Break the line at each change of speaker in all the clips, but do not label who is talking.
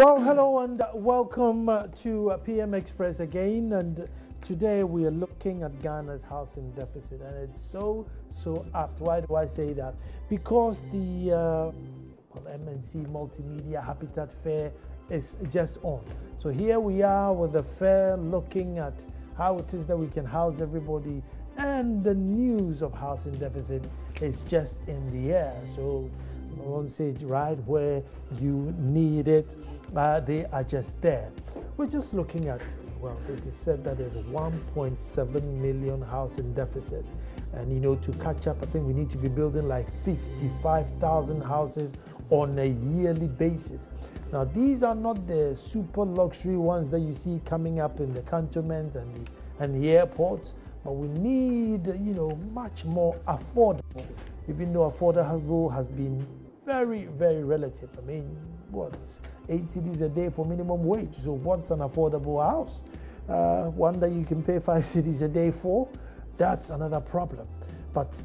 Well, hello and welcome to PM Express again. And today we are looking at Ghana's housing deficit, and it's so apt. Why do I say that? Because the MNC Multimedia Habitat Fair is just on. So here we are with the fair, looking at how it is that we can house everybody, and the news of housing deficit is just in the air. So I won't say right where you need it. They are just there. We're just looking at, well, it is said that there's a 1.7 million housing deficit. And to catch up, I think we need to be building like 55,000 houses on a yearly basis. Now, these are not the super luxury ones that you see coming up in the cantonments and the airports, but we need, much more affordable, even though affordable has been very, very relative. I mean, what's 8 cedis a day for minimum wage? So what's an affordable house? One that you can pay 5 cedis a day for? That's another problem. But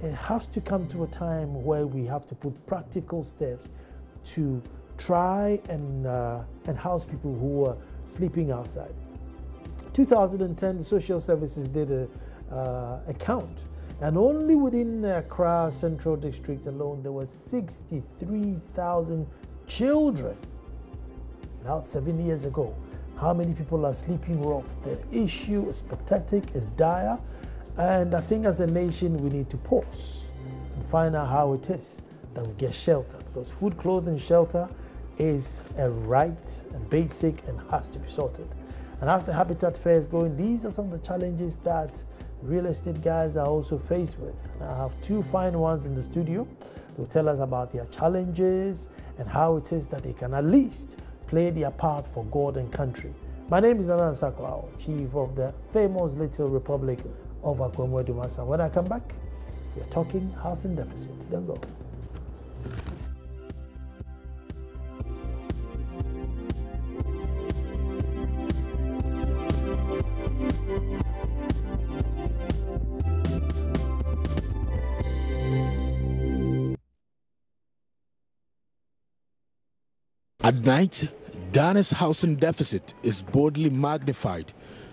it has to come to a time where we have to put practical steps to try and house people who are sleeping outside. 2010, the social services did a count, and only within Accra Central District alone, there were 63,000 children. Now, 7 years ago, how many people are sleeping rough? The issue is pathetic, is dire, and I think as a nation, we need to pause and find out how it is that we get shelter, because food, clothing, shelter is a right and basic and has to be sorted. And as the Habitat Fair is going, these are some of the challenges that real estate guys are also faced with. And I have two fine ones in the studio to tell us about their challenges and how it is that they can at least play their part for God and country. My name is Nanan Sakwao, Chief of the famous Little Republic of Akwemwe Dumasa. When I come back, we're talking housing deficit. Don't go.
At night, Ghana's housing deficit is boldly magnified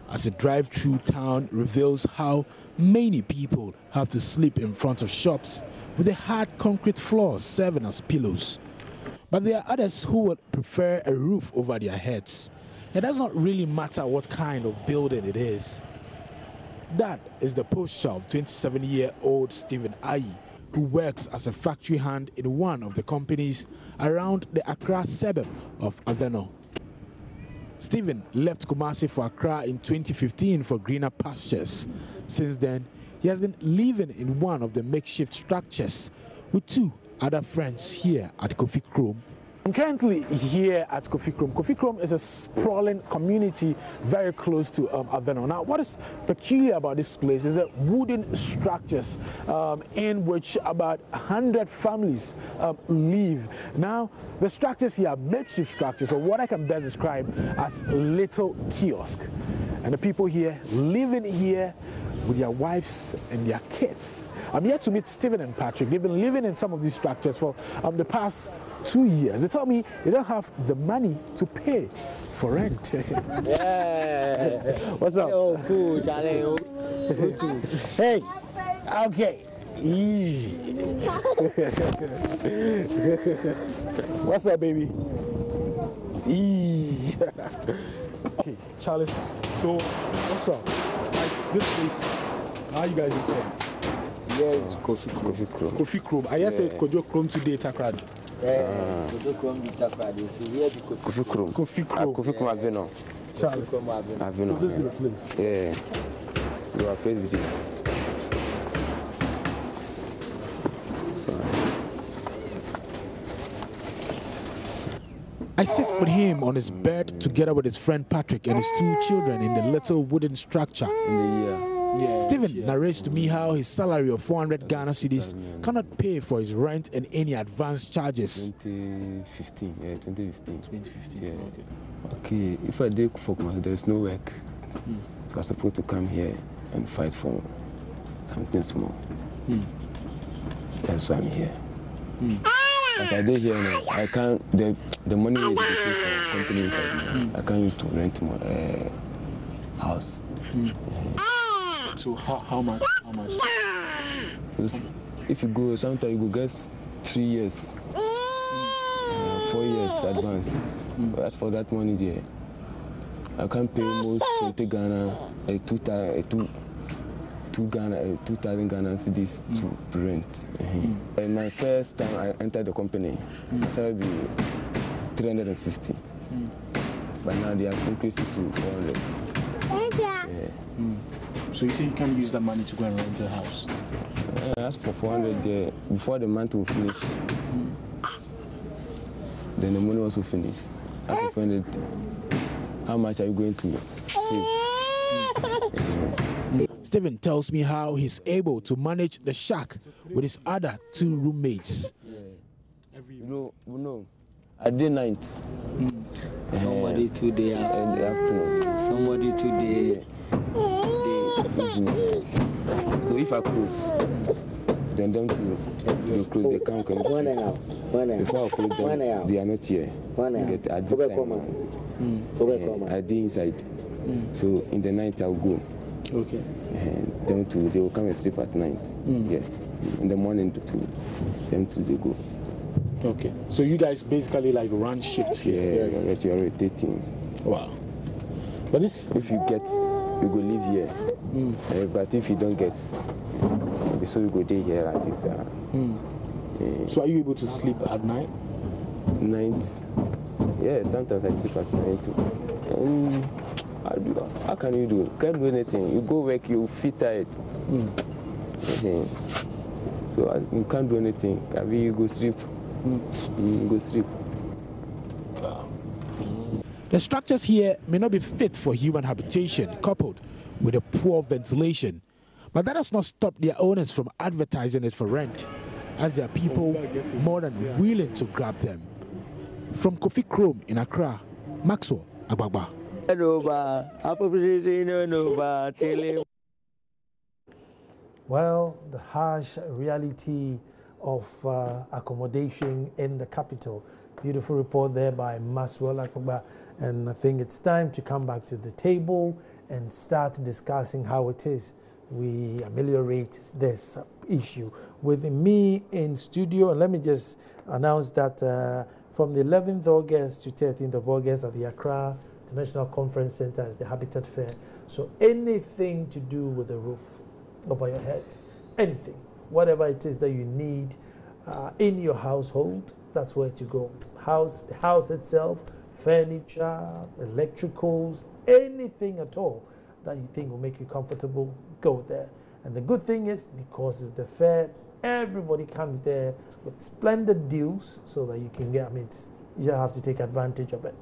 as a drive-through town reveals how many people have to sleep in front of shops with the hard concrete floors serving as pillows. But there are others who would prefer a roof over their heads. It does not really matter what kind of building it is. That is the posture of 27-year-old Stephen Ayi, who works as a factory hand in one of the companies around the Accra suburb of Aveno. Stephen left Kumasi for Accra in 2015 for greener pastures. Since then, he has been living in one of the makeshift structures with two other friends here at Kofikrom. I'm currently here at Kofikrom. Kofikrom is a sprawling community very close to Aveno. Now, what is peculiar about this place is that wooden structures in which about 100 families live. Now, the structures here are makeshift structures, or what I can best describe as little kiosks. And the people here living here with their wives and their kids. I'm here to meet Stephen and Patrick. They've been living in some of these structures for the past 2 years. They tell me they don't have the money to pay for rent.
Yeah.
What's up?
Oh, cool, Charlie.
Hey, okay. Easy. What's up, baby? Okay, Charlie. So, what's up? Like this place, how you guys doing?
Yes, Kofikrom.
Kofikrom. I said Kofikrom today, Takrad.
Kofikrom,
Kofikrom.
Kofikrom Aveno.
Charlie.
Aveno.
So this is the place.
Yeah. You are placed with it.
I sit with him on his bed together with his friend Patrick and his two children in the little wooden structure. Stephen narrates to me how his salary of 400 Ghana cedis cannot pay for his rent and any advance charges.
2015, yeah, 2015.
2015,
yeah.
Okay.
Okay, if I did for myself, there's no work. So I was supposed to come here and fight for something small. That's why I'm here. As I did here now, I can't, the money is pay for company inside now. I can't use to rent my house.
So how much? How much?
If you go, sometimes you go get 3 years, 4 years advance. But as for that money there, I can pay most 20 Ghana, 2,000 Ghana cedis to rent. My first time I entered the company, it started be 350. But now they have increased it to 400.
So you say you can't use that money to go and rent a house?
I asked for 400 there before the month will finish. Then the money also finished. After 400, how much are you going to save?
Stephen tells me how he's able to manage the shack with his other 2 roommates.
No, I did night.
Somebody today
In the afternoon.
somebody today.
So if I close, then them to close, they can't come. Before I close them, they are not here. At this time, I did inside. So in the night I'll go.
Okay.
And them too, they will come and sleep at night. Yeah. In the morning too, them too they go.
Okay. So you guys basically like run shifts here?
Yeah, you're rotating.
Wow. But this,
if you get, you go live here. But if you don't get, so you go day here at this.
so are you able to sleep at night?
Nights. Yeah, sometimes I sleep at night too. How can you do? Can't do anything. You go work, you feel tired. So you can't do anything. I mean, you go sleep. You go sleep.
The structures here may not be fit for human habitation, coupled with a poor ventilation. But that has not stopped their owners from advertising it for rent, as there are people more than willing to grab them. From Kofikrom in Accra, Maxwell Agbagba.
Well, the harsh reality of accommodation in the capital. Beautiful report there by Maxwell Agbagba. And I think it's time to come back to the table and start discussing how it is we ameliorate this issue. With me in studio, and let me just announce that from the 11th August to 13th of August at the Accra International Conference Center is the Habitat Fair. So anything to do with the roof over your head, anything, whatever it is that you need in your household, that's where to go. The house itself, furniture, electricals, anything at all that you think will make you comfortable, go there. And the good thing is, because it's the fair, everybody comes there with splendid deals so that you can get, you just have to take advantage of it.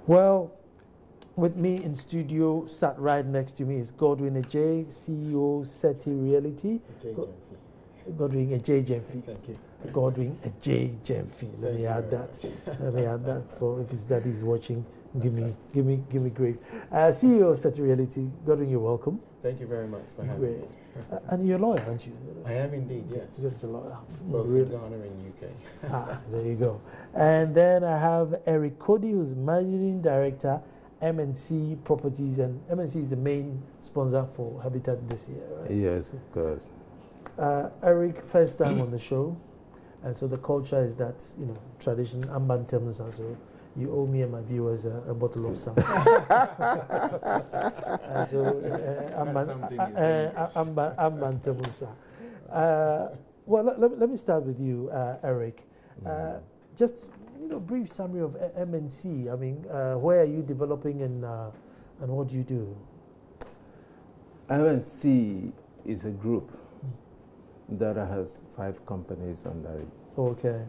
Well, with me in studio, sat right next to me is Godwin Ajay, CEO, SETI Reality. Godwin Ajay Jemfi.
Thank you.
Godwin Ajay Jemfi. Let me add that. Let me add that for if his daddy is watching. Give me grief. CEO of SETI Reality. Godwin, you're welcome.
Thank you very much for having me.
And you're a lawyer, aren't you?
I am indeed, yes.
You're just a lawyer.
Both in Ghana and UK.
There you go. And then I have Eric Cody, who's Managing Director, MNC Properties, and MNC is the main sponsor for Habitat this year, right?
Yes, of course.
Eric, first time on the show, and so the culture is that, tradition, Ambantemsa, so you owe me and my viewers a bottle of something. Ambantemsa. Well, let me start with you, Eric. Just, brief summary of MNC. Where are you developing and what do you do?
MNC is a group that has 5 companies under it.
Okay.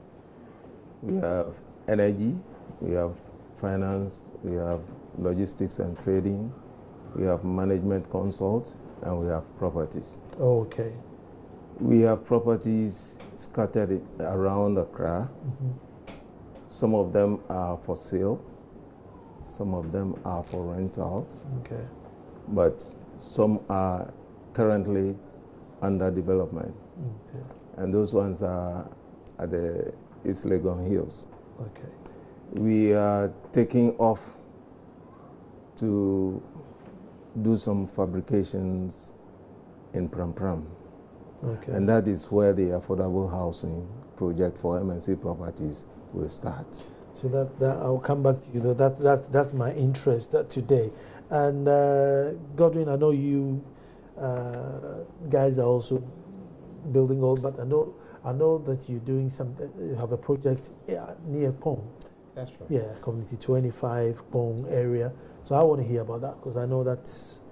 We have energy, we have finance, we have logistics and trading, we have management consult, and we have properties.
Okay.
We have properties scattered around Accra. Some of them are for sale, some of them are for rentals.
Okay.
But some are currently under development.
Okay.
And those ones are at the is Legon Hills.
Okay.
We are taking off to do some fabrications in Pram Pram.
Okay.
And that is where the affordable housing project for MNC properties will start.
So that I'll come back to you. That's my interest today. And Godwin, I know you guys are also building all, but I know that you're doing something. You have a project near Pong.
That's right.
Yeah, Community 25 Pong area. So I want to hear about that because I know that's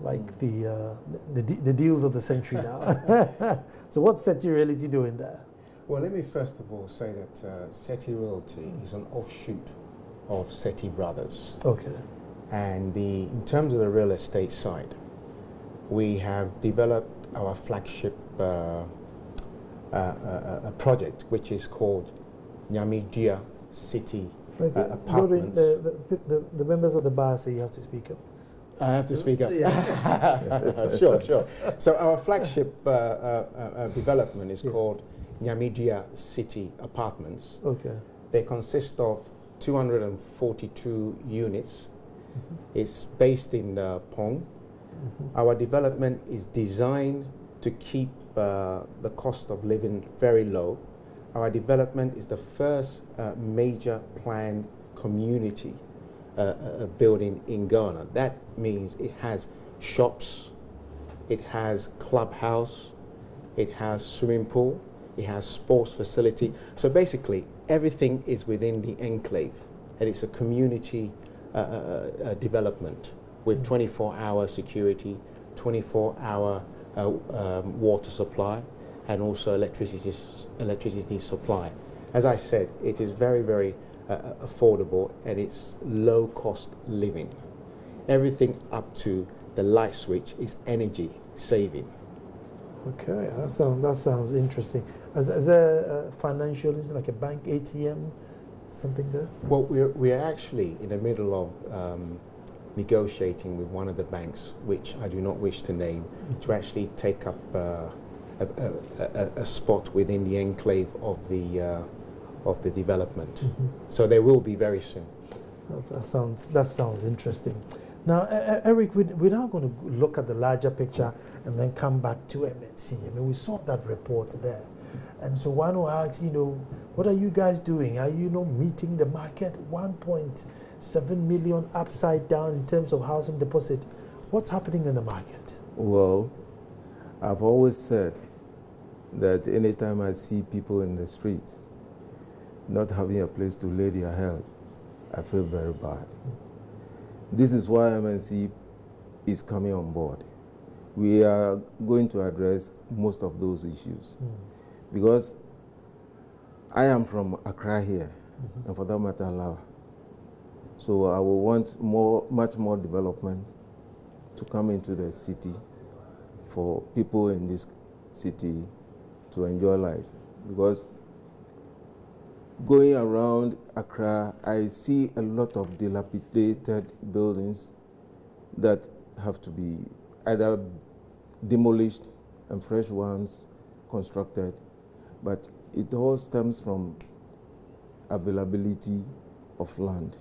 like the deals of the century now. So what's SETI Realty doing there?
Well, let me first of all say that SETI Realty is an offshoot of SETI Brothers.
Okay.
And in terms of the real estate side, we have developed our flagship project, which is called Nyamidia City Apartments.
The members of the bar say you have to speak up.
I have to speak up.
Yeah.
Sure. So our flagship development is called Nyamidia City Apartments.
Okay.
They consist of 242 units. It's based in Pong. Our development is designed to keep the cost of living very low. Our development is the first major planned community building in Ghana. That means it has shops, it has clubhouse, it has swimming pool, it has sports facility. So basically, everything is within the enclave, and it's a community development with 24-hour security, 24-hour water supply, and also electricity supply. As I said, it is very, very affordable, and it's low-cost living. Everything up to the light switch is energy saving.
Okay, that sounds interesting. Is there financial, is it like a bank ATM, something there?
Well, we're actually in the middle of negotiating with one of the banks, which I do not wish to name, to actually take up a spot within the enclave of the development. So they will be very soon.
That sounds interesting. Now, Eric, we're now going to look at the larger picture and then come back to MNC. I mean, we saw that report there. And so one will ask, what are you guys doing? Are you meeting the market? 1.7 million upside down in terms of housing deposit. What's happening in the market?
Well, I've always said that anytime I see people in the streets not having a place to lay their heads, I feel very bad. This is why MNC is coming on board. We are going to address most of those issues. Because I am from Accra here, and for that matter, Lawa. So I will want much more development to come into the city for people in this city to enjoy life. Because going around Accra, I see a lot of dilapidated buildings that have to be either demolished and fresh ones constructed. But it all stems from availability of land,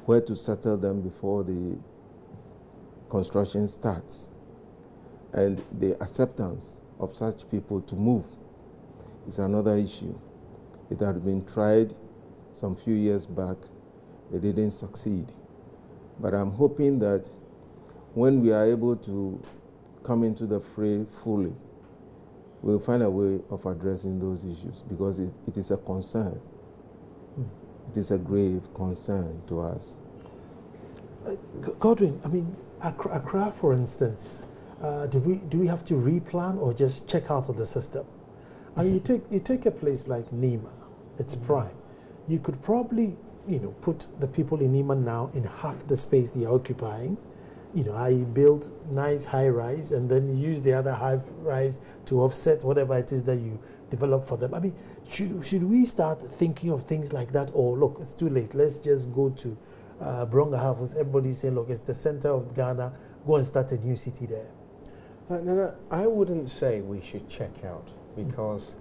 where to settle them before the construction starts, and the acceptance of such people to move is another issue. It had been tried some few years back. It didn't succeed. But I'm hoping that when we are able to come into the fray fully, we'll find a way of addressing those issues, because it is a concern. It is a grave concern to us.
Godwin, I mean, Accra, for instance, do we have to replan or just check out of the system? I mean, you take a place like Nima, it's prime. You could probably, put the people in Nima now in half the space they're occupying. I build nice high rise and then use the other high rise to offset whatever it is that you develop for them. I mean, should we start thinking of things like that, or look, it's too late, let's just go to Bronga House? Everybody's saying, look, it's the center of Ghana, go and start a new city there.
No, I wouldn't say we should check out, because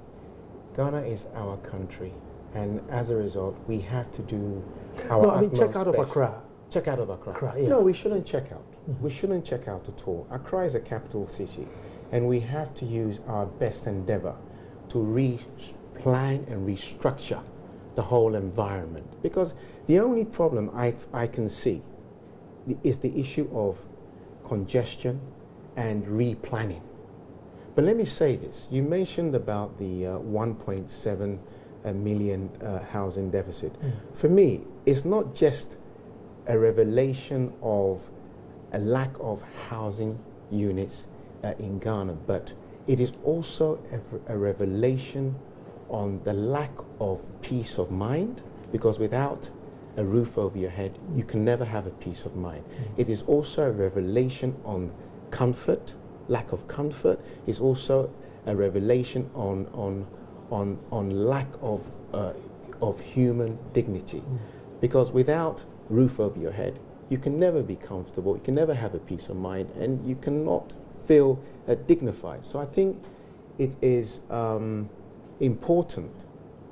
Ghana is our country, and as a result, we have to do our
No, I mean, check
utmost
out of
best.
Accra.
Check out of Accra.
Accra, yeah.
No, we shouldn't check out. We shouldn't check out at all. Accra is a capital city, and we have to use our best endeavor to plan and restructure the whole environment. Because the only problem I can see is the issue of congestion and replanning. But let me say this. You mentioned about the 1.7 million housing deficit. For me, it's not just a revelation of a lack of housing units in Ghana, but it is also a revelation on the lack of peace of mind, because without a roof over your head, you can never have a peace of mind. It is also a revelation on comfort, lack of comfort. It's also a revelation on lack of human dignity, because without roof over your head, you can never be comfortable, you can never have a peace of mind, and you cannot feel dignified. So I think it is important,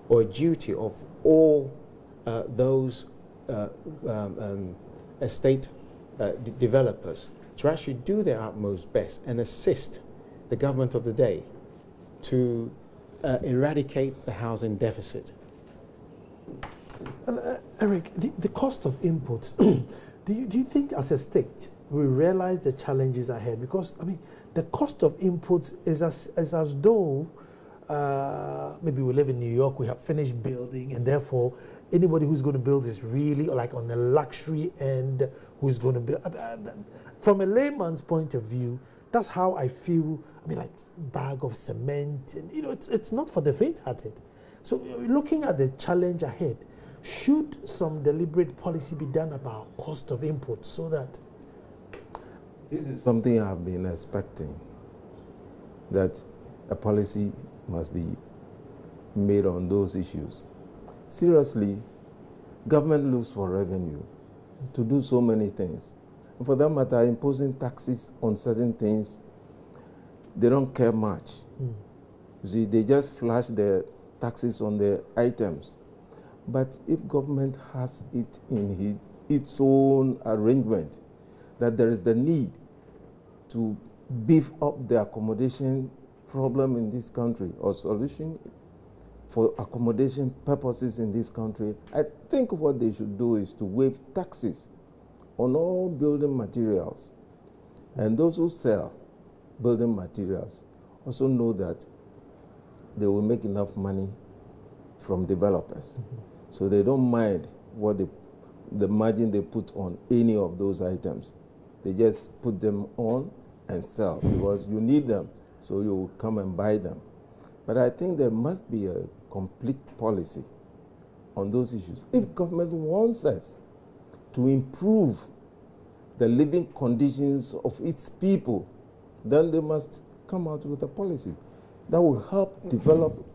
or a duty of all those estate developers to actually do their utmost best and assist the government of the day to eradicate the housing deficit.
Eric, the cost of inputs, do you think as a state we realize the challenges ahead? Because, I mean, the cost of inputs is as though maybe we live in New York, we have finished building, and therefore anybody who's going to build is really like on the luxury end who's going to build. From a layman's point of view, that's how I feel. I mean, like bag of cement, and you know, it's not for the faint-hearted. So looking at the challenge ahead, should some deliberate policy be done about cost of inputs so that...
This is something I've been expecting, that a policy must be made on those issues. Seriously, government looks for revenue to do so many things. And for that matter, imposing taxes on certain things, they don't care much. You see, they just flash the taxes on the items. But if government has it in its own arrangement, that there is the need to beef up the accommodation problem in this country, or solution for accommodation purposes in this country, I think what they should do is to waive taxes on all building materials. And those who sell building materials also know that they will make enough money from developers. So they don't mind what the margin they put on any of those items. They just put them on and sell, because you need them, so you will come and buy them. But I think there must be a complete policy on those issues. If government wants us to improve the living conditions of its people, then they must come out with a policy that will help develop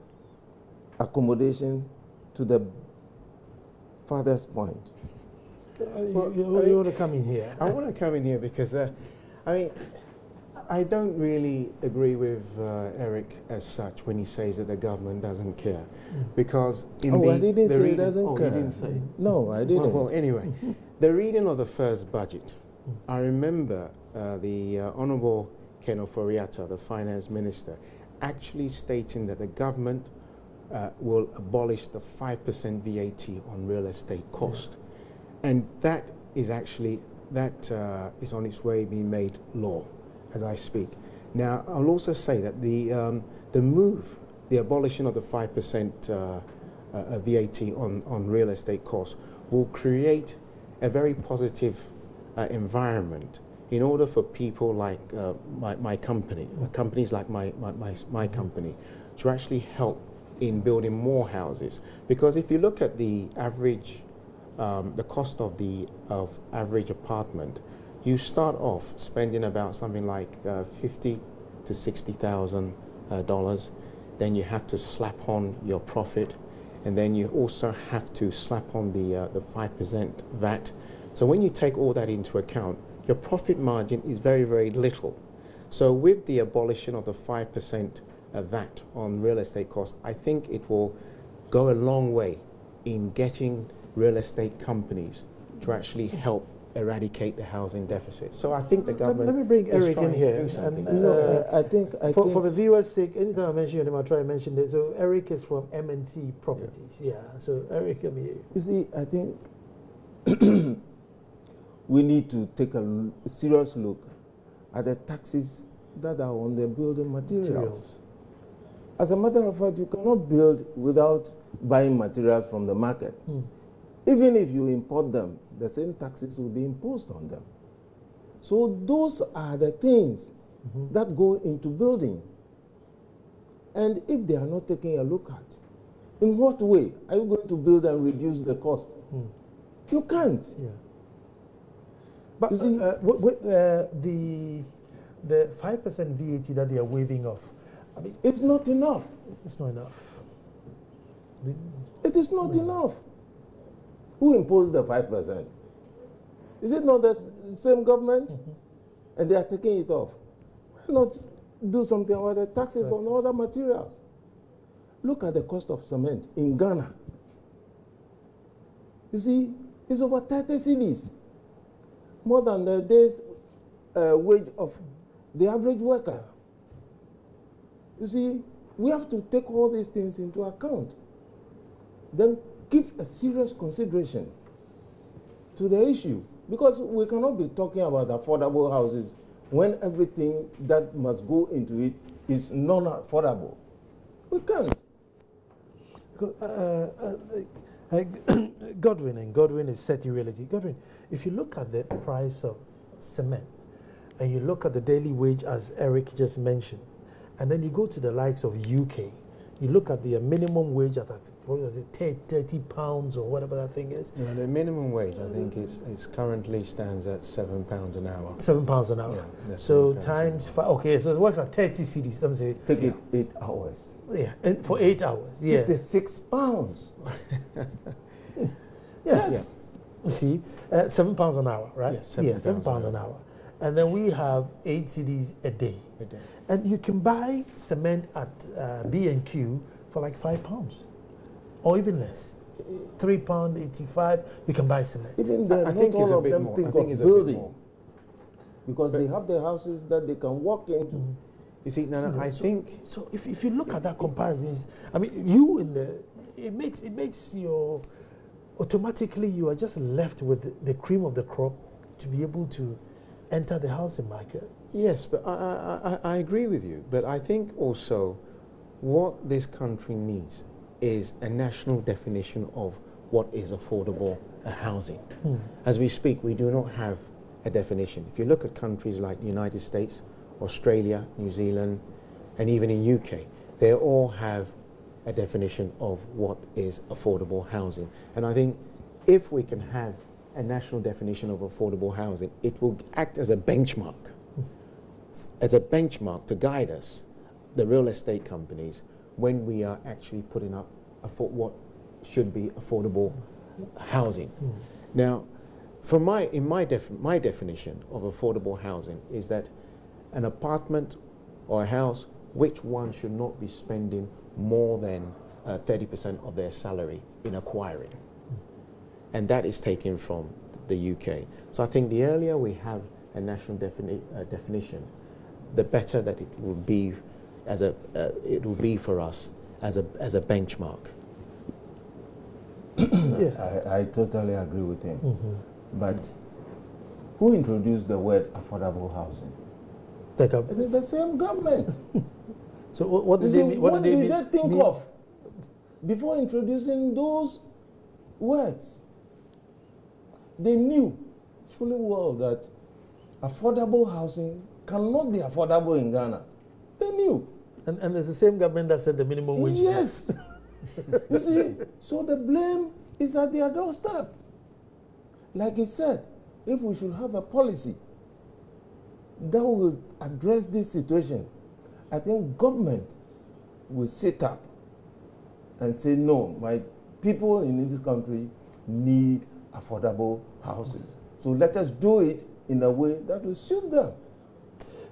accommodation to the farthest point.
You want to come in here?
I want to come in here because, I mean, I don't really agree with Eric as such when he says that the government doesn't care. Because in
I didn't say it doesn't care.
You didn't say?
No, I didn't.
Well, anyway, the reading of the first budget, I remember the Honorable Ken Ofori-Atta, the finance minister, actually stating that the government will abolish the 5% VAT on real estate cost. And that is actually, is on its way being made law as I speak. Now, I'll also say that the move, the abolition of the 5% VAT on real estate costs will create a very positive environment in order for people like my company, companies like my company, to actually help in building more houses. Because if you look at the average, the cost of average apartment, you start off spending about something like $50,000 to $60,000. Then you have to slap on your profit, and then you also have to slap on the 5% VAT. So when you take all that into account, your profit margin is very, very little. So with the abolition of the 5% a VAT on real estate costs, I think it will go a long way in getting real estate companies to actually help eradicate the housing deficit. So I think the government.
Let me bring
is
Eric in
trying to
here.
do something.
I think
For the viewers' sake, anytime I mention your name, I'll try to mention this. So Eric is from MNC Properties. Yeah. So Eric, come here.
You see, I think we need to take a serious look at the taxes that are on the building materials. As a matter of fact, you cannot build without buying materials from the market. Even if you import them, the same taxes will be imposed on them. So those are the things that go into building. And if they are not taking a look at, in what way are you going to build and reduce the cost? You can't.
Yeah. But you see, the 5% VAT that they are waiving off, I mean,
it's not enough.
It's not enough.
It is not enough. Who imposed the 5%? Is it not the same government? And they are taking it off. Why not do something about the taxes on other materials? Look at the cost of cement in Ghana. You see, it's over 30 cedis, more than the day's wage of the average worker. You see, we have to take all these things into account. Then give a serious consideration to the issue, because we cannot be talking about affordable houses when everything that must go into it is non-affordable. We can't.
Godwin is setting reality. Godwin, if you look at the price of cement and you look at the daily wage as Eric just mentioned, and then you go to the likes of UK, you look at the minimum wage at what is it, 30 pounds or whatever that thing is.
No, the minimum wage, I think, is currently stands at £7 an hour.
£7 an hour.
Yeah,
so times 5. Okay, so it works at 30 cedis. Some say.
Take it 8 hours.
Yeah, and for 8 hours. Yeah.
£56.
Yes. Yeah. You see, £7 an hour, right?
Yes,
£7 an hour. And then we have 8 cedis a day. And you can buy cement at B&Q for like £5 or even less. £3.85, you can buy cement.
Even then,
I think
all of them
more.
think
I think
of building, because they have the houses that they can walk into.
You see, I think.
So if you look at that comparison, I mean, it makes your automatically you are just left with the cream of the crop to be able to enter the housing market.
Yes, but I agree with you. But I think also what this country needs is a national definition of what is affordable housing. As we speak, we do not have a definition. If you look at countries like the United States, Australia, New Zealand, and even in UK, they all have a definition of what is affordable housing. And I think if we can have a national definition of affordable housing, it will act as a benchmark, to guide us, the real estate companies, when we are actually putting up what should be affordable housing. Now, from my definition of affordable housing is that an apartment or a house, which one should not be spending more than 30% of their salary in acquiring. And that is taken from the UK. So I think the earlier we have a national definition, the better that it will be for us as a benchmark.
I totally agree with him. But who introduced the word affordable housing? It is the same government.
So what did they mean?
What did they think of before introducing those words? They knew fully well that affordable housing cannot be affordable in Ghana. They knew.
And it's the same government that said the minimum wage.
Yes. You see, so the blame is at their doorstep. Like he said, if we should have a policy that will address this situation, I think government will sit up and say, no, my people in this country need affordable houses. So let us do it in a way that will suit them.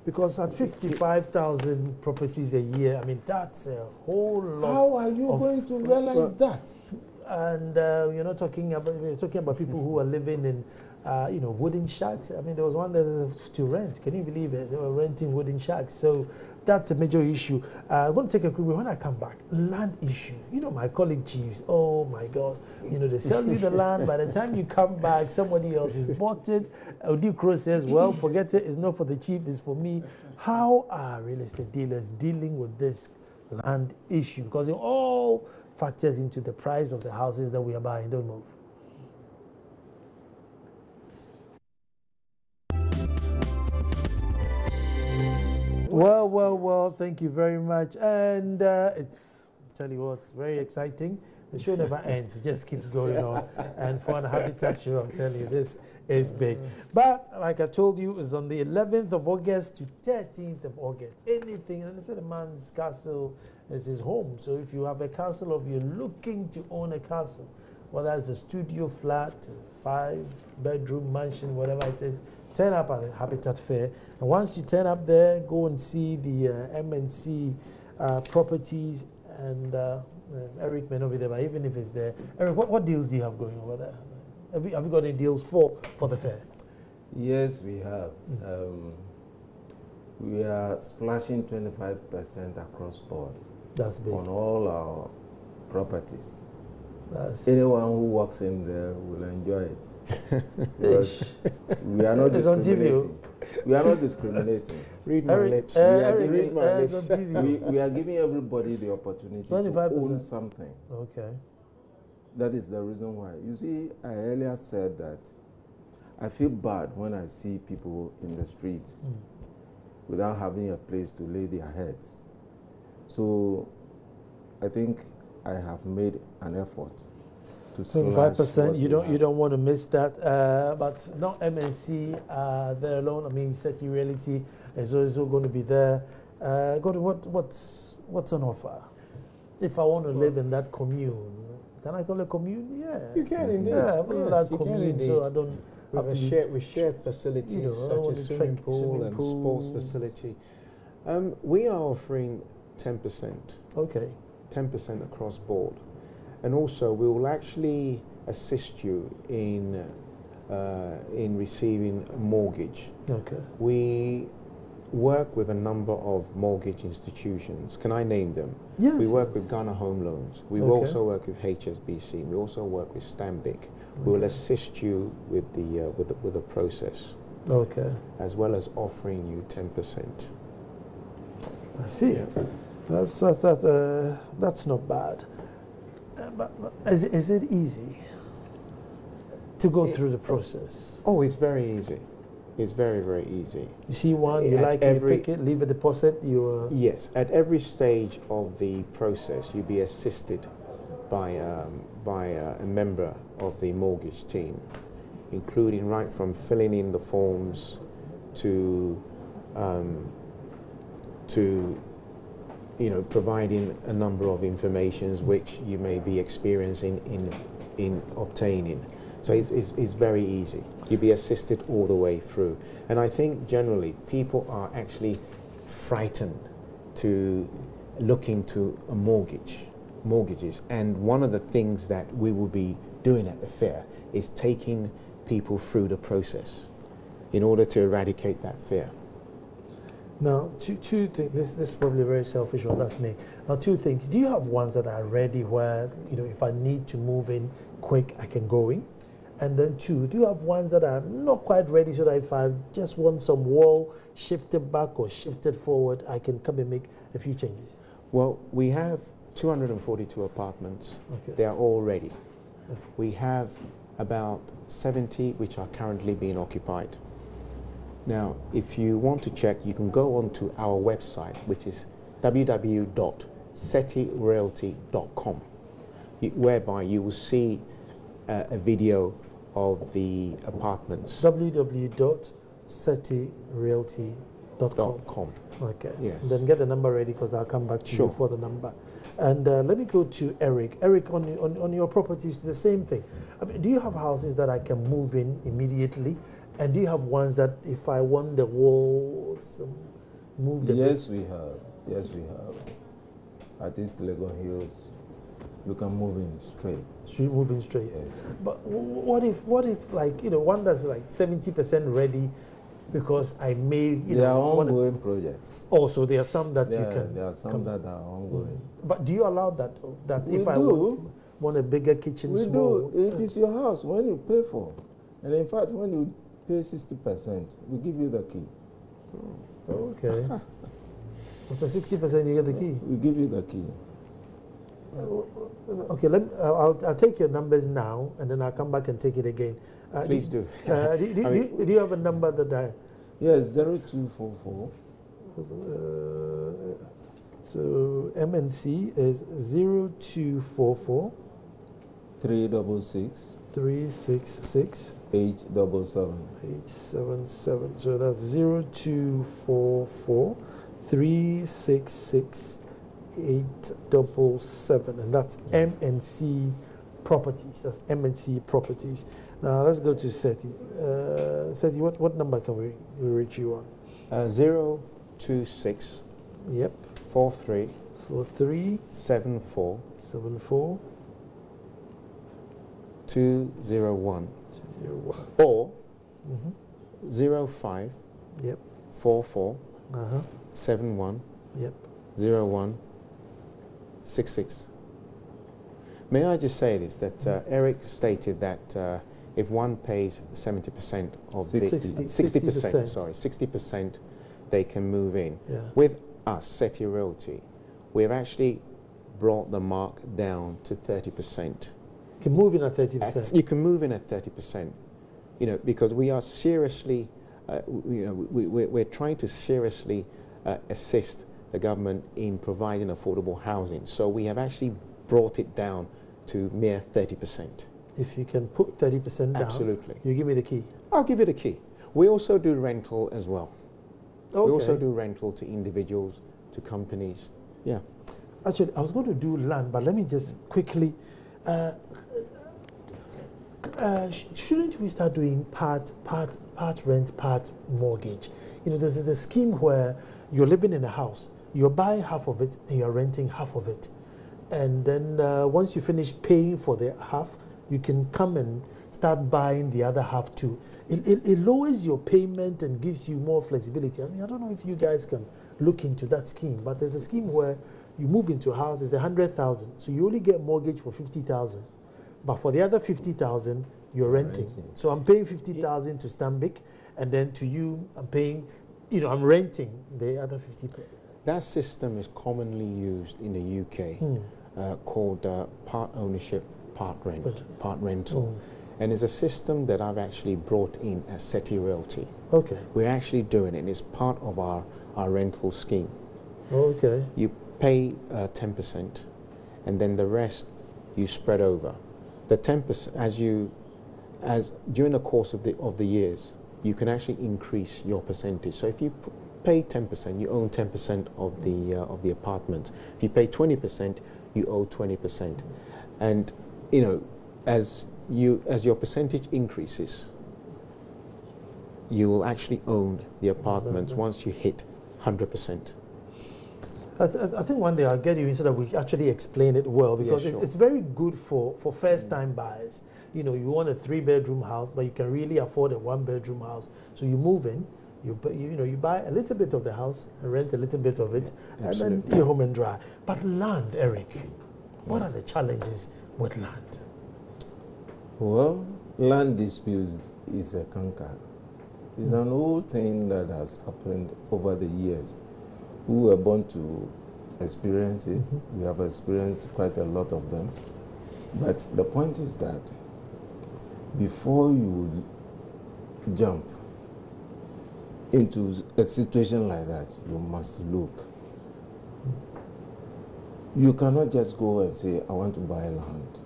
Because at 55,000 properties a year, I mean, that's a whole lot.
How are you going to realize that?
And you're not talking about, we're talking about people who are living in, you know, wooden shacks. I mean, there was one that was to rent. Can you believe it? They were renting wooden shacks. So that's a major issue. I'm going to take a quick break. When I come back, land issue. You know, my colleague chiefs, oh my God. You know, they sell you the land. By the time you come back, somebody else has bought it. Odi Crow says, well, forget it. It's not for the chief. It's for me. How are real estate dealers dealing with this land issue? Because it all factors into the price of the houses that we are buying. Don't move. Well, thank you very much. And it's, tell you what, it's very exciting. The show never ends. It just keeps going on. And for an Habitat show, I'm telling you, this is big. But like I told you, it's on the 11th of August to 13th of August. Anything, and I said a man's castle is his home. So if you have a castle or you're looking to own a castle, whether it's a studio flat, 5-bedroom mansion, whatever it is, turn up at the Habitat Fair. And once you turn up there, go and see the MNC properties. And Eric may not be there, but even if it's there, Eric, what deals do you have going over there? Have you got any deals for the fair?
Yes, we have. We are splashing 25% across board.
That's big.
On all our properties. Anyone who walks in there will enjoy it. Because we are not discriminating. We are not discriminating.
Read my lips.
We are giving everybody the opportunity 25%. To own something.
Okay.
That is the reason why. You see, I earlier said that I feel bad when I see people in the streets without having a place to lay their heads. So I think I have made an effort to
25%. You don't want to miss that. But not MNC there alone. I mean, City Realty is also going to be there. What's on offer? If I want to live in that commune, can I call it commune? Yeah,
you can indeed.
Yeah,
yes,
that commune, so I don't.
With shared facilities, you know, such as swimming pool and sports facility. We are offering 10%.
Okay.
10% across board. And also, we will actually assist you in receiving a mortgage.
Okay.
We work with a number of mortgage institutions. Can I name them?
Yes.
We work with Ghana Home Loans. We also work with HSBC. We also work with Stanbic. We will assist you with the process.
Okay.
As well as offering you 10%.
I see. That's not bad. But is it easy to go through the process?
Oh, it's very easy. It's very, very easy.
You see one, you like it, you pick it, leave a deposit,
Yes, at every stage of the process, you'll be assisted by a member of the mortgage team, including right from filling in the forms to providing a number of informations which you may be experiencing in obtaining. So it's very easy. You'll be assisted all the way through. And I think generally people are actually frightened to look into mortgages. And one of the things that we will be doing at the fair is taking people through the process in order to eradicate that fear.
Now, two things. This is probably very selfish, or that's me. Now, two things. Do you have ones that are ready where, if I need to move in quick, I can go in? And then two, do you have ones that are not quite ready so that if I just want some wall shifted back or shifted forward, I can come and make a few changes?
Well, we have 242 apartments.
Okay.
They are all ready. Okay. We have about 70 which are currently being occupied. Now, if you want to check, you can go onto our website, which is www.setirealty.com, whereby you will see a video of the apartments.
www.setirealty.com. Okay.
Yes.
Then get the number ready because I'll come back to you for the number. And let me go to Eric. Eric, on your properties, the same thing. I mean, do you have houses that I can move in immediately? And do you have ones that if I want the walls moved a
Yes,
bit?
we have. Yes, we have. At East Legon Hills, you can move in straight.
Street moving straight.
Yes.
But what if like, you know, one that's like 70% ready because I may, you
There are
know,
ongoing projects.
also there are some that you
Yeah,
can.
there are some that are ongoing.
But do you allow that? That
We
if I
do.
want a bigger kitchen,
We
small,
do. It is your house when you pay for. And in fact, when you pay 60%, we give you the key.
Okay. After 60%, you get the key.
We give you the key.
Okay, I'll take your numbers now, and then I'll come back and take it again.
Please do.
Do you have a number that I?
Yes, 0244.
So MNC is 0244
366
366
877.
877. So that's 0244 366 877, and that's MNC Properties. That's MNC Properties. Now let's go to Sethi. Sethi, what number can we reach you on?
026
Yep.
43
43
74
74
201
201.
or
Mhm.
05
Yep.
44
Uh-huh.
71
Yep.
0166. May I just say this, that Eric stated that if one pays 70% of the 60%, sorry, 60%, they can move in.
Yeah.
With us, SETI Realty, we've actually brought the mark down to 30%.
You can move in at 30%.
You can move in at 30%, you know, because we are seriously, you know, we're trying to seriously assist the government in providing affordable housing. So we have actually brought it down to mere 30%.
If you can put 30% down,
Absolutely.
you give me the key.
I'll give you the key. We also do rental as well.
Okay.
We also do rental to individuals, to companies. Yeah.
Actually, I was going to do land, but let me just quickly. Shouldn't we start doing part rent, part mortgage? You know, there's a scheme where you're living in a house, you're buying half of it and you're renting half of it, and then once you finish paying for the half, you can come and start buying the other half too. It lowers your payment and gives you more flexibility. I mean, I don't know if you guys can look into that scheme, but there's a scheme where you move into a house, it's 100,000, so you only get mortgage for 50,000, but for the other 50,000, you're renting. So I'm paying 50,000 to Stanbic, and then to you, I'm paying, you know, I'm renting the other 50.
That system is commonly used in the UK, called part ownership, part rent, part rental. And it's a system that I've actually brought in as SETI Realty.
Okay.
We're actually doing it. It's part of our dual scheme.
Okay.
You pay 10%, and then the rest you spread over. The 10%, as during the course of the years, you can actually increase your percentage. So if you pay 10%, you own 10% of the apartment. If you pay 20%, you owe 20%. And you know, as your percentage increases, you will actually own the apartments once you hit 100%.
I think one day I'll get you in so that we actually explain it well, because
Yeah, sure.
it's very good for first-time buyers. You know, you want a 3-bedroom house, but you can really afford a 1-bedroom house. So you move in, you buy a little bit of the house and rent a little bit of it, and then you're home and dry. But land, Eric, what are the challenges with land?
Well, land disputes is a canker. It's an old thing that has happened over the years. We were born to experience it. We have experienced quite a lot of them. But the point is that before you jump into a situation like that, you must look. You cannot just go and say, I want to buy land,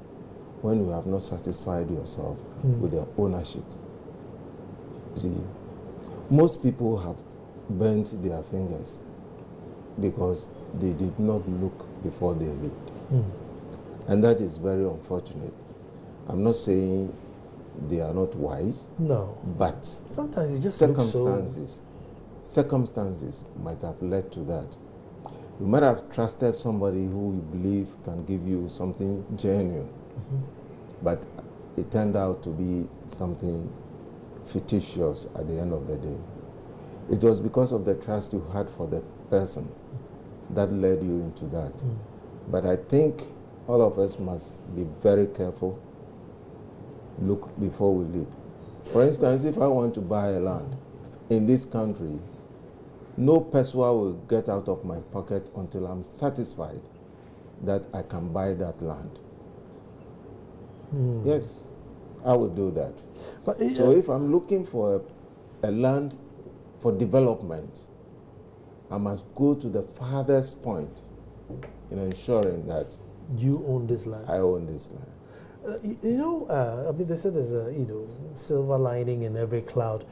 when you have not satisfied yourself with the ownership. See, most people have burnt their fingers because they did not look before they leaped. And that is very unfortunate. I'm not saying they are not wise.
No.
But
Sometimes it just
circumstances circumstances might have led to that. You might have trusted somebody who you believe can give you something genuine, but it turned out to be something fictitious at the end of the day. It was because of the trust you had for the person that led you into that. But I think all of us must be very careful, look before we leap. For instance, if I want to buy a land in this country, no pesewa will get out of my pocket until I'm satisfied that I can buy that land. Yes, I will do that. But so if I'm looking for a land for development, I must go to the farthest point in ensuring that
you own this land.
I own this land.
I mean, they said there's a silver lining in every cloud.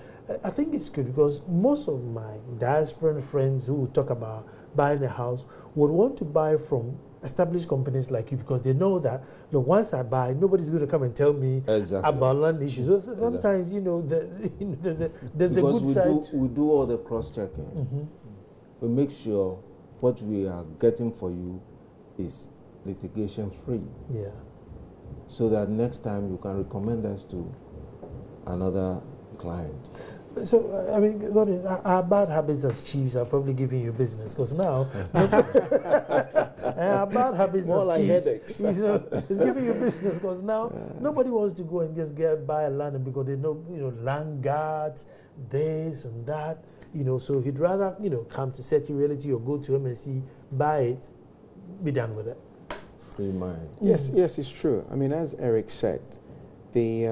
I think it's good because most of my diasporan friends who talk about buying a house would want to buy from established companies like you because they know that, look, once I buy, nobody's going to come and tell me about land issues. So sometimes, there's a good side.
We do all the cross-checking. We make sure what we are getting for you is litigation-free.
Yeah.
So that next time you can recommend us to another client.
So, I mean, our bad habits as chiefs are probably giving you business because now our bad habits
more
as
like
chiefs
headaches.
It's giving you business because now nobody wants to go and just buy a land because they know, land guards, this and that, so he'd rather, come to City Realty or go to MSC, buy it, be done with it.
Free mind.
Yes, it's true. I mean, as Eric said, the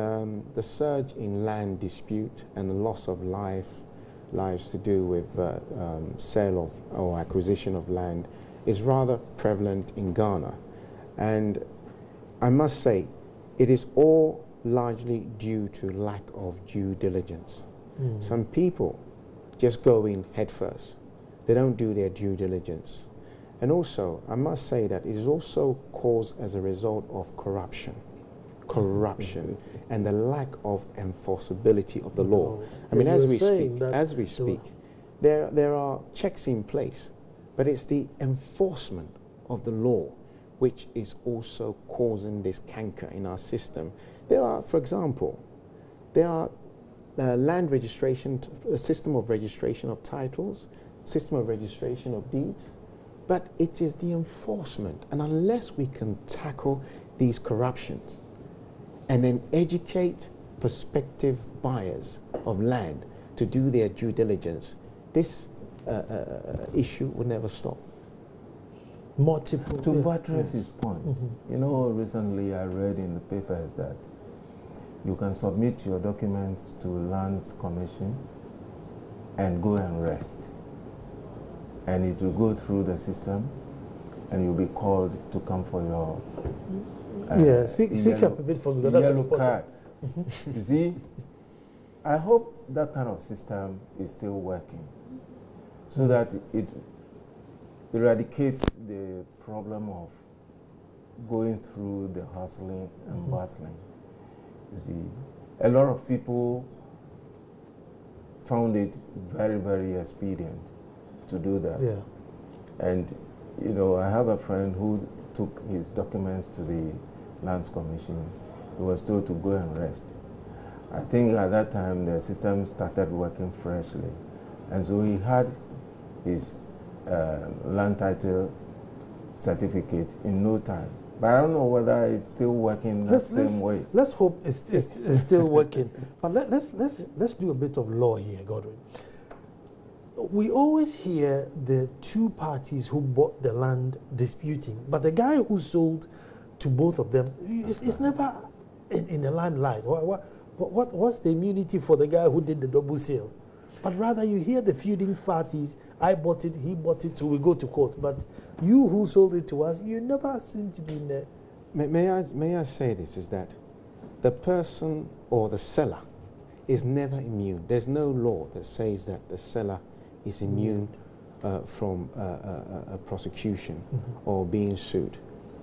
surge in land dispute and the loss of lives to do with sale of or acquisition of land is rather prevalent in Ghana. And I must say, it is all largely due to lack of due diligence. Some people just go in headfirst. They don't do their due diligence. And also, I must say that it is also caused as a result of corruption and the lack of enforceability of the law. I mean, as we speak, there are checks in place, but it's the enforcement of the law which is also causing this canker in our system. There are, for example, land registration, a system of registration of titles, system of registration of deeds, but it is the enforcement. And unless we can tackle these corruptions and then educate prospective buyers of land to do their due diligence, this issue will never stop.
To buttress his point, recently I read in the papers that you can submit your documents to Lands Commission and go and rest. And it will go through the system and you'll be called to come for your
speak up a bit for me because that's
yellow
important.
card. You see, I hope that kind of system is still working so that it eradicates the problem of going through the hustling and bustling. You see, a lot of people found it very, very expedient to do that.
Yeah.
And, I have a friend who took his documents to the Lands Commission. He was told to go and rest. I think at that time the system started working freshly. And so he had his land title certificate in no time. But I don't know whether it's still working the same way.
Let's hope it's still working. But let's do a bit of law here, Godwin. We always hear the two parties who bought the land disputing, but the guy who sold to both of them is never in the limelight. What's the immunity for the guy who did the double sale? But rather you hear the feuding parties, I bought it, he bought it, so we go to court. But you who sold it to us, you never seem to be in there.
May I say this, is that the person or the seller is never immune. There's no law that says that the seller is immune from a prosecution or being sued.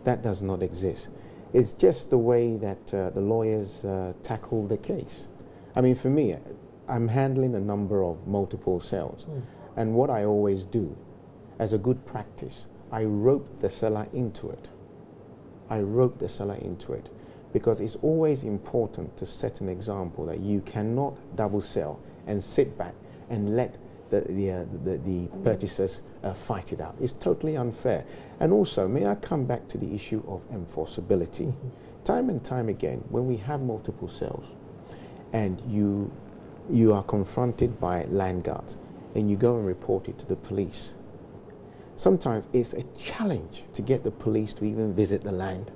That does not exist. It's just the way that the lawyers tackle the case. I mean, for me, I'm handling a number of multiple cells. And what I always do, as a good practice, I rope the seller into it. I rope the seller into it because it's always important to set an example that you cannot double sell and sit back and let the purchasers fight it out. It's totally unfair. And also, may I come back to the issue of enforceability? Time and time again, when we have multiple sales and you are confronted by land guards and you go and report it to the police, sometimes it's a challenge to get the police to even visit the land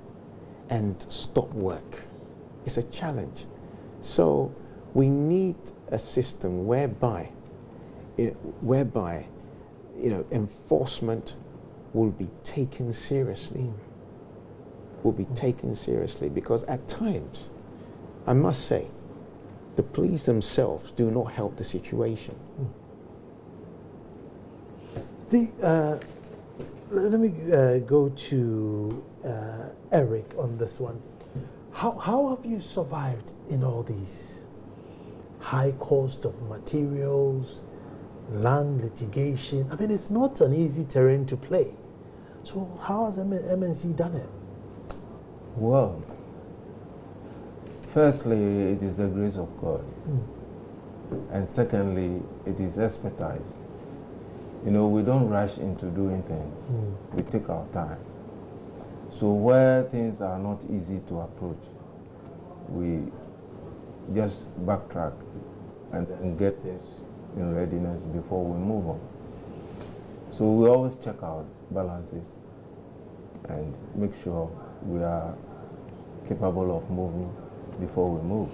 and stop work. It's a challenge. So we need a system whereby enforcement will be taken seriously. Will be taken seriously, because at times, I must say, the police themselves do not help the situation.
Let me go to Eric on this one. How have you survived in all these high cost of materials, land litigation? I mean, it's not an easy terrain to play. So how has MNC done it?
Well, firstly, it is the grace of God. And secondly, it is expertise. You know, we don't rush into doing things. We take our time. So where things are not easy to approach, we just backtrack and get things in readiness before we move on. So we always check our balances and make sure we are capable of moving before we move.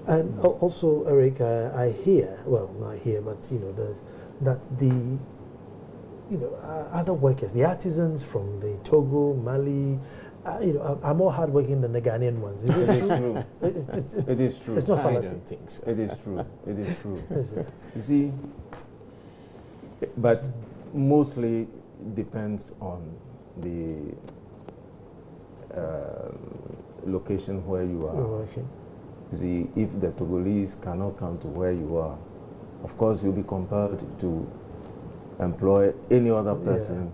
And also, Eric, I hear, well, not here, but that the other workers, the artisans from the Togo, Mali, are more hardworking than the Ghanaian ones. Is it true?
It is true.
It's not fallacy.
I don't think so.
It is true. It is true.
Is it?
You see, but mostly depends on the location where you are.
Oh, okay.
You see, if the Togolese cannot come to where you are, of course you'll be compelled to employ any other person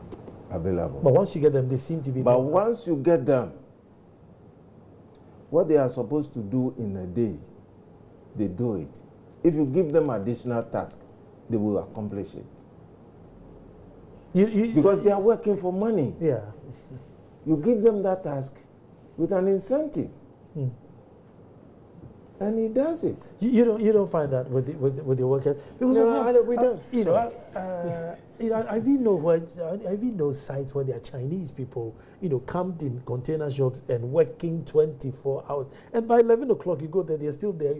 available.
But once you get them, they seem to be...
But once you get them, what they are supposed to do in a day, they do it. If you give them additional task, they will accomplish it. Because they are working for money.
Yeah.
You give them that task with an incentive. And he does it.
You don't find that with your workers? Because
we don't.
I've been know sites where there are Chinese people, camped in container shops and working 24 hours. And by 11 o'clock, you go there, they're still there,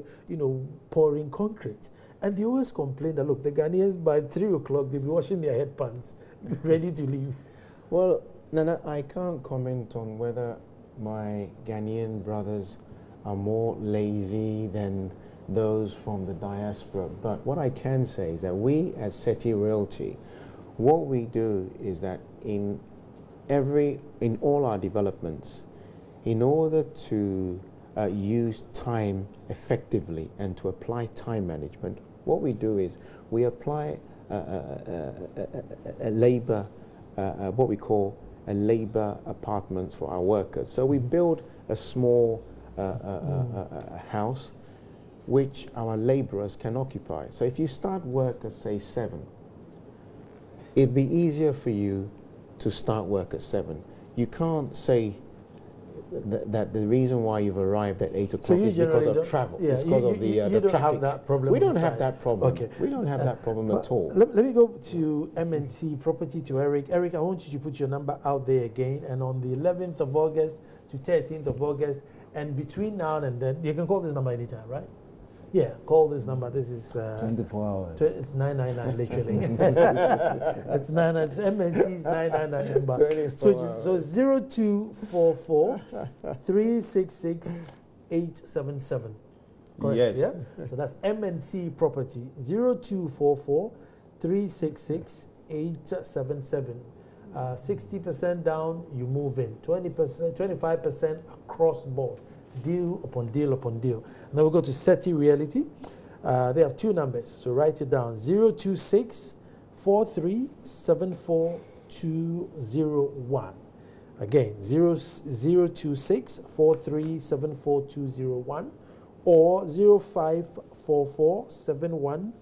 pouring concrete. And they always complain that, look, the Ghanaians, by 3 o'clock, they'll be washing their headpans, ready to leave.
Well, Nana, I can't comment on whether my Ghanaian brothers are more lazy than those from the diaspora. But what I can say is that we at SETI Realty, what we do is that in all our developments, in order to use time effectively and to apply time management, what we do is we apply a labor, what we call a labor apartments for our workers. So we build a small house which our laborers can occupy. So if you start work at, say, 7, it'd be easier for you to start work at 7. You can't say that the reason why you've arrived at 8 o'clock is because of travel.
Yeah,
it's because of the traffic.
Don't have that problem.
We don't have that problem.
Okay.
We don't have that problem at all.
Let me go to MNC Property, to Eric. Eric, I want you to put your number out there again. And on the 11th of August to 13th of August, and between now and then, you can call this number anytime, right? Yeah, call this number. This is
24 hours.
It's 999 literally. It's 99. It's MNC's 999 number. So 0244 366 877. Correct?
Yes.
Yeah. So that's MNC Property. 0244 366 877. 60% down, you move in. 20%, 25% across board. Deal upon deal upon deal. And then we'll go to SETI Realty. They have two numbers, so write it down: 026 4374 201. Again, 026 4374 201 or 0544 71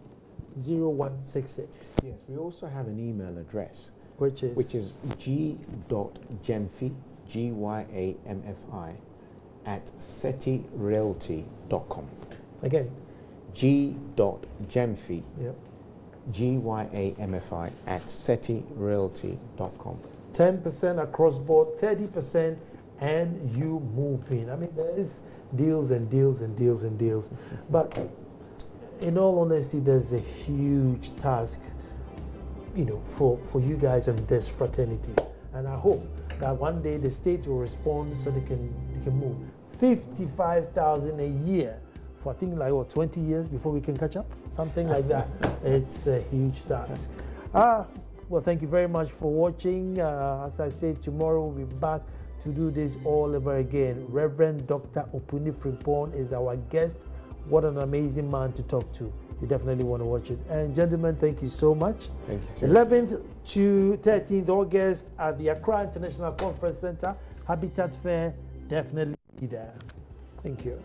0166.
Yes, we also have an email address,
which is
g.gemfi, Gyamfi, at setirealty.com.
Again,
g.gemfi,
yep.
Gyamfi, at setirealty.com.
10% across board, 30%, and you move in. I mean, there's deals and deals and deals and deals. But in all honesty, there's a huge task, you know, for you guys and this fraternity. And I hope that one day the state will respond so they can move. 55,000 a year for I think like what, 20 years before we can catch up, something like that. It's a huge task. Well, thank you very much for watching. As I said, tomorrow we'll be back to do this all over again. Reverend Dr. Opuni Frimpong is our guest. What an amazing man to talk to. You definitely want to watch it. And gentlemen, thank you so much.
Thank you, sir.
11th to 13th August at the Accra International Conference Center, Habitat Fair. Definitely be there. Thank you.